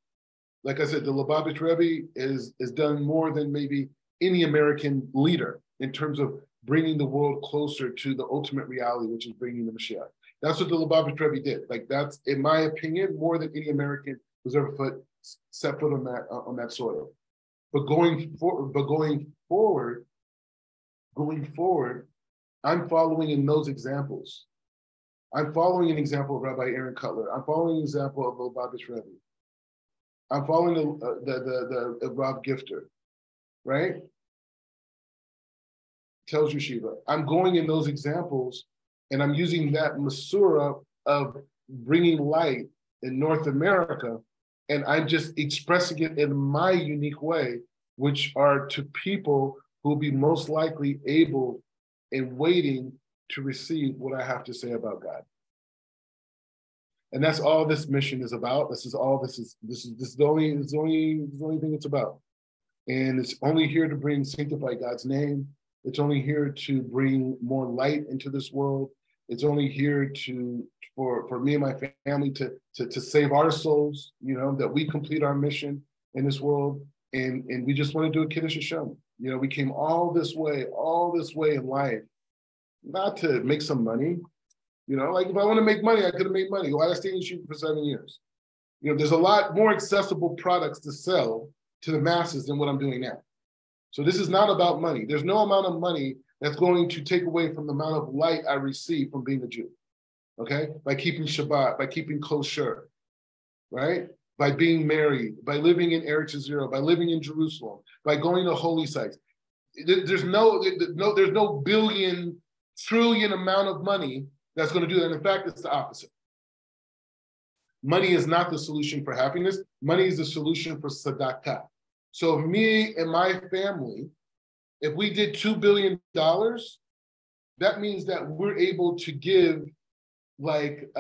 Like I said, the Lubavitch Rebbe is done more than maybe any American leader in terms of bringing the world closer to the ultimate reality, which is bringing the Mashiach. That's what the Lubavitch Rebbe did. Like that's, in my opinion, more than any American who's ever set foot on that soil. But going forward, I'm following in those examples. I'm following an example of Rabbi Aaron Cutler. I'm following an example of the Lubavitch Rebbe. I'm following the Rob Gifter, right? Tells Yeshiva. I'm going in those examples, and I'm using that Masurah of bringing light in North America, and I'm just expressing it in my unique way, which are to people who will be most likely able and waiting to receive what I have to say about God. And that's all this mission is about. This is the only thing it's about. And it's only here to sanctify God's name. It's only here to bring more light into this world. It's only here for me and my family to save our souls, you know, that we complete our mission in this world. And we just want to do a Kiddush Hashem. You know, we came all this way in life, not to make some money. You know, like if I want to make money, I could have made money. Why did I stay in shooting for 7 years? You know, there's a lot more accessible products to sell to the masses than what I'm doing now. So this is not about money. There's no amount of money that's going to take away from the amount of light I receive from being a Jew, okay? By keeping Shabbat, by keeping kosher, right? By being married, by living in Eretz Yisrael, by living in Jerusalem, by going to holy sites. There's no billion, trillion amount of money that's going to do that. In fact, it's the opposite. Money is not the solution for happiness. Money is the solution for tzedakah. So if me and my family, if we did $2 billion, that means that we're able to give like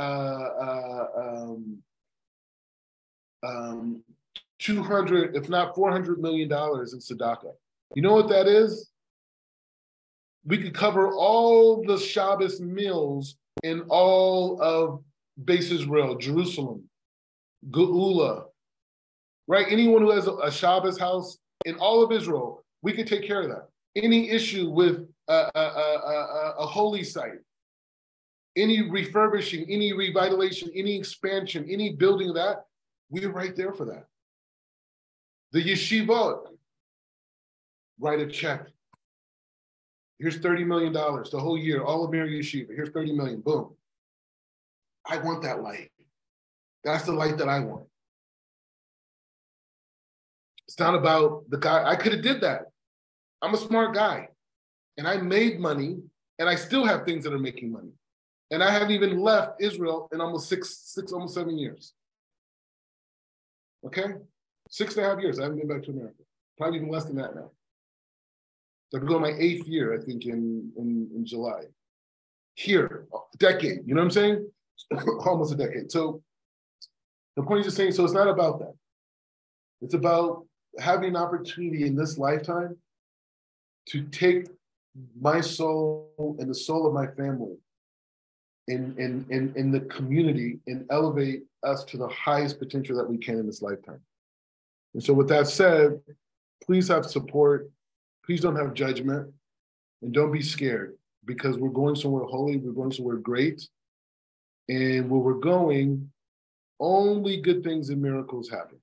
200, if not $400 million in tzedakah. You know what that is? We could cover all the Shabbos meals in all of Base Israel, Jerusalem, Geula, right? Anyone who has a Shabbos house in all of Israel, we could take care of that. Any issue with a holy site, any refurbishing, any revitalization, any expansion, any building of that, we're right there for that. The yeshivot, write a check. Here's $30 million the whole year, all of Mir Yeshiva. Here's 30 million, boom. I want that light. That's the light that I want. It's not about the guy. I could have did that. I'm a smart guy. And I made money, and I still have things that are making money. And I haven't even left Israel in almost almost 7 years. Okay? 6.5 years. I haven't been back to America. Probably even less than that now. So I'm going my 8th year, I think, in July. Here, a decade. You know what I'm saying? Almost a decade. So the point is just saying, so it's not about that. It's about having an opportunity in this lifetime to take my soul and the soul of my family in the community and elevate us to the highest potential that we can in this lifetime. And so with that said, please have support. Please don't have judgment, and don't be scared, because we're going somewhere holy, we're going somewhere great, and where we're going, only good things and miracles happen.